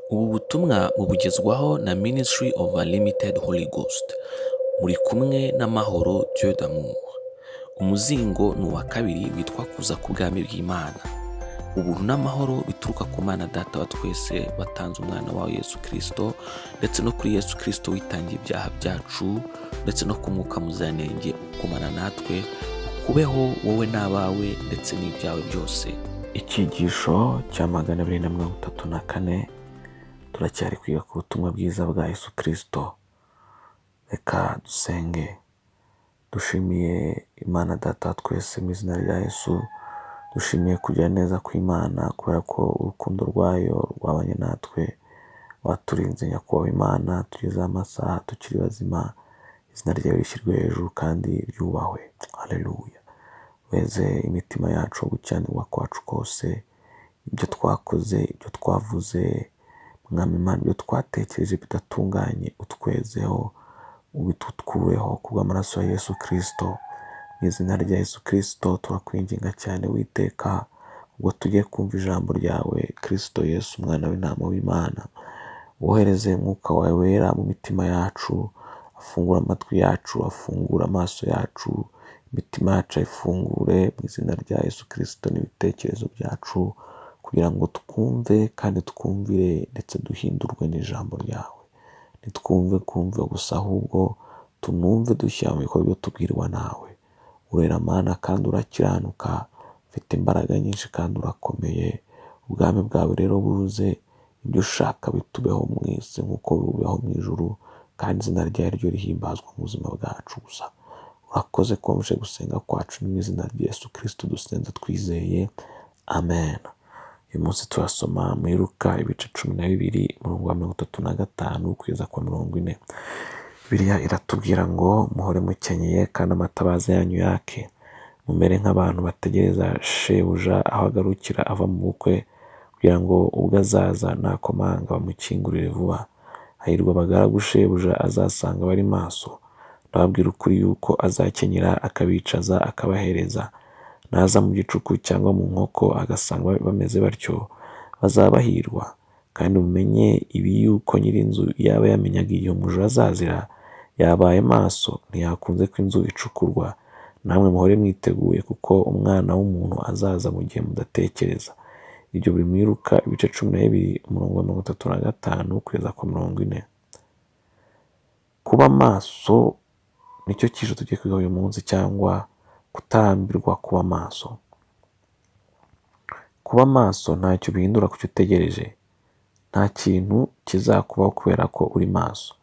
Ubu butumwa mubugezwaho na Ministry of Unlimited Holy Ghost. Muri kumwe n'amahoro Dieu d'amour. Umuzingo ni uwa kabiri witwa kuza ku bwami bw'Imana. Ubuntu n'amahoro bituruka ku Mana Data wa twese watanze umwana wawe Yesu Kristo, ndetse no kuri Yesu Kristo witangiye ibyaha byacu, ndetse no ku Mwuka Muziranenge ukomana natwe, ukubeho wowe n'abawe ndetse n'ibyawe byose. Icyigisho cya 234 turacyari kwiga ku butumwa bwiza bwa Yesu Kristo. Reka dusenge. Dushimiye Imana Data twese mu izina rya Yesu. Dushimiye kugira neza kw'Imana kubera ko urukundo rwayo rwabanye natwe, waturinze nyakubahwa Imana tugeze amasaha tukiri bazima. Izina ryawe rishyirwe hejuru kandi ryubahwe. Haleluya. Weze imitima yacu gucyanirwa kwacu kose, ibyo twakoze, ibyo twavuze, Mwami Imana, ibyo twatekereje bidatunganye utwezeho, ubitukureho kubw'amaraso ya Yesu Kristo. Mu izina rya Yesu Kristo turakwinginga cyane Uwiteka, ubwo tugiye kumva ijambo ryawe Kristo Yesu umwana w'intama w'Imana, wohereze Mwuka wawe wera mu mitima yacu, afungura amatwi yacu, afungura amaso yacu, imitima yacu ifungure mu izina rya Yesu Kristo n'ibitekerezo byacu, kugira ngo twumve kandi twumvire ndetse duhindurwe n'ijambo ryawe. Nitwumve gusa, ahubwo tunumve dushyira mu bikorwa tubwirwa nawe. Urera Mana kandi urakiranuka, ufite imbaraga nyinshi kandi urakomeye. Ubwami bwawe rero buze, ibyo ushaka bitubeho mu isi nk'uko bibeho mu ijuru, kandi izina ryawe ryo rihimbazwa mu buzima bwacu gusa. Urakoze ko wumvise gusenga kwacu, mu izina rya Yesu Kristo dusenze twizeye, amen. Uyu munsi turasoma muri Luka ibice 12 umurongo wa 35 kugeza kwa 40. Bibiliya iratubwira ngo muhore mukenyeye kandi amatabaza yanyu yake, mumere nk'abantu bategereza shebuja aho agarukira ava mu bukwe, kugira ngo ubwo azaza nakomanga bamukingurire vuba. Hahirwa abagaragu shebuja azasanga bari maso. Ndababwira ukuri yuko azakenyera akabicaza akabahereza. Naza mu gicuku cyangwa mu nkoko agasanga bameze batyo, bazabahirwa. Kandi mumenye ibi yuko nyir'inzu yaba yamenyaga igihe umujura azazira, yabaye maso ntiyakunze ko inzu icukurwa. Namwe muhore mwiteguye, kuko umwana w'umuntu azaza mu gihe mudatekereza. Ibyo biri muri Luka ibice 12 umurongo wa 35 kugeza kwa 40. Kuba maso nicyo cyisho tugiye kwiga uyu munsi, cyangwa kutarambirwa kuba maso. Kuba maso ntacyo bihindura ku cyo utegereje. Nta kintu kizakubaho kubera ko uri maso,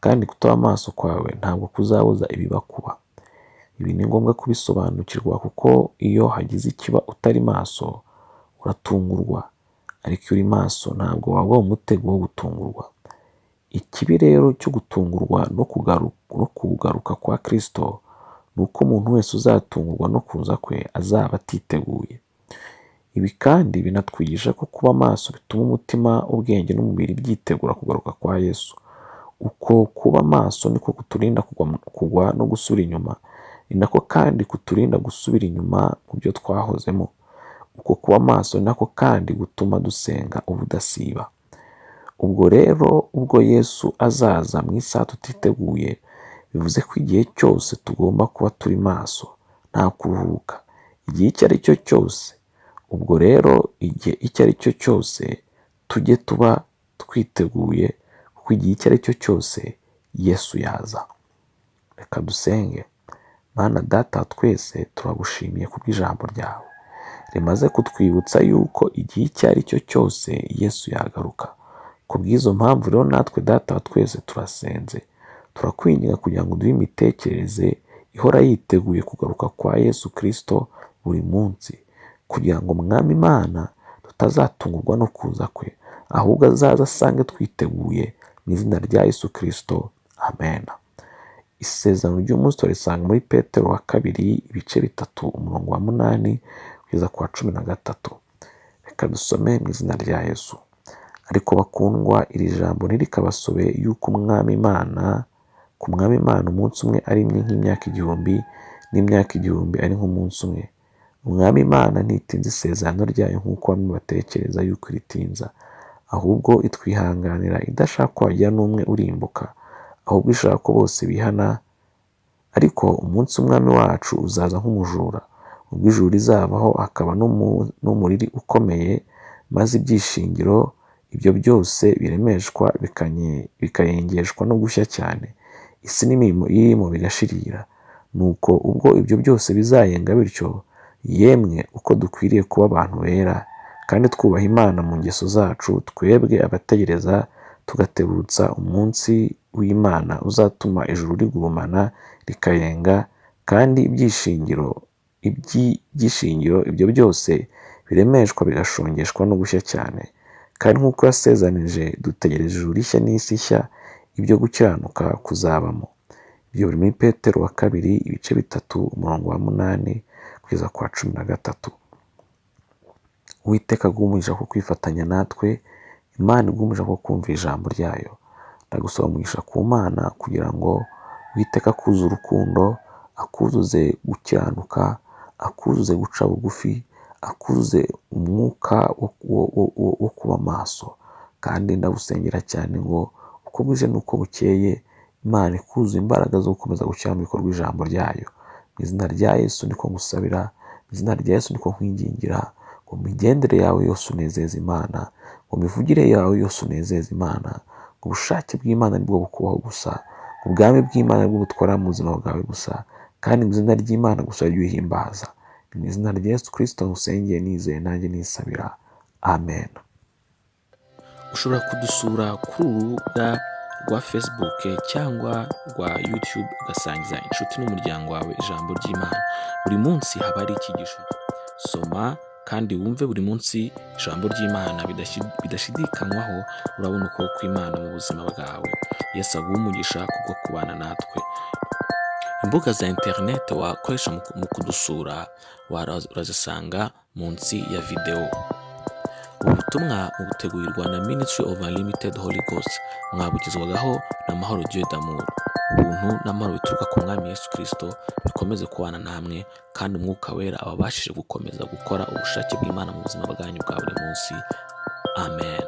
kandi kutaba maso kwawe ntabwo kuzabuza ibiba kuba. Ibi ni ngombwa kubisobanukirwa, kuko iyo hagize ikiba utari maso uratungurwa, ariko iyo uri maso ntabwo waba umutego wo gutungurwa. Ikibi rero cyo gutungurwa no kugaruka kwa Kristo ni uko umuntu wese uzatungurwa no kuza kwe azaba atiteguye. Ibi kandi binatwigisha ko kuba maso bituma umutima, ubwenge n'umubiri byitegura kugaruka kwa Yesu. Uko kuba maso niko kuturinda kugwa no gusubira inyuma, ni nako kandi kuturinda gusubira inyuma mu byo twahozemo. Uko kuba maso ni nako kandi gutuma dusenga ubudasiba. Ubwo rero ubwo Yesu azaza mu isaha tutiteguye, bivuze ko igihe cyose tugomba kuba turi maso, nta kuruhuka, igihe icyo ari cyo cyose. Ubwo rero igihe icyo ari cyo cyose tujye tuba twiteguye, kuko igihe icyo ari cyo cyose Yesu yaza. Reka dusenge. Mana Data twese turagushimiye kubw'ijambo ryawe rimaze kutwibutsa yuko igihe icyo ari cyo cyose Yesu yagaruka. Kubw'izo mpamvu rero natwe Data twese turasenze, turakwinginga kugira ngo duhe imitekerereze ihora yiteguye kugaruka kwa Yesu Kristo buri munsi, kugira ngo Mwami Imana tutazatungurwa no kuza kwe, ahubwo azaza asange twiteguye, mu izina rya Yesu Kristo, amen. Isezerano ry'umunsi turisanga muri Petero wa 2 ibice 3 umurongo wa 8 kugeza kwa 13. Reka dusome mu izina rya Yesu. Ariko bakundwa, iri jambo ntirikabasobe yuko ku Mwami Imana umunsi umwe ari nk'imyaka 1000, n'imyaka 1000 ari nk'umunsi umwe. Umwami Imana ntitinze isezerano ryayo nk'uko bamwe batekereza yuko ritinza, ahubwo itwihanganira idashaka ko hagira n'umwe urimbuka, ahubwo ishaka ko bose bihana. Ariko umunsi umwami wacu uzaza nk'umujura, ubwo ijuru rizabaho hakaba n'umuriri ukomeye, maze ibyishingiro ibyo byose biremeshwa bikayengeshwa no gushya cyane, isi n'imirimo irimo bigashirira. Nuko ubwo ibyo byose bizayenga bityo, yemwe uko dukwiriye kuba abantu bera kandi twubaha Imana mu ngeso zacu, twebwe abategereza tugatebutsa umunsi w'Imana uzatuma ijuru rigurumana rikayenga, kandi ibyishingiro ibyo byose biremeshwa bigashongeshwa no gushya cyane. Kandi nk'uko yasezanije dutegereje ijuru rishya n'isi nshya ibyo gukiranuka kuzabamo. Ibyo biri muri Petero wa kabiri ibice 3 umurongo wa 8 kugeza kwa 13. Uwiteka agumisha ko kwifatanya natwe, Imana igumisha ko kumva ijambo ryayo. Ndagusaba umugisha ku Mana kugira ngo Uwiteka akuzuze urukundo, akuzuze gukiranuka, akuzuze guca bugufi, akuzuze umwuka wo kuba maso. Kandi ndagusengera cyane ngo uko bwije n'uko bukeye Imana ikuzuze imbaraga zo gukomeza gushyira mu bikorwa ijambo ryayo. Mu izina rya Yesu niko ngusabira, mu izina rya Yesu niko nkwingingira, ngo migendere yawe yose unezeza Imana, ngo mivugire yawe yose unezeza Imana, ngo ubushake bw'Imana nibwo bukubaho gusa, ubwami bw'Imana nibwo butwara mu buzima bwawe gusa, kandi mu izina ry'Imana gusa ry'uhimbaza. Mu izina rya Yesu Kristo ngusengeye nizeye nanjye nisabira. Amen. Ushobora kudusura kuri urubuga rwa Facebook cyangwa rwa YouTube ugasangiza inshuti n'umuryango wawe ijambo ry'Imana. Buri munsi haba ari icyigisho. Soma kandi wumve buri munsi ijambo ry'Imana bidashidikanywaho, urabona uko kw'Imana mu buzima bwawe. Yesu aguhe umugisha kubwo kubana natwe. Imbuga za internet wakoresha mu kudusura urazisanga munsi ya video. Ubutumwa butegurirwa na Ministry of Unlimited Holy Ghost, mwabugezwagaho na Mahoro Dieu d'amour. Ubuntu n'amahoro bituruka ku Mwami Yesu Kristo bikomeze kubana namwe, kandi umwuka wera ababashije gukomeza gukora ubushake bw'Imana mu buzima bwanyu bwa buri munsi. Amen.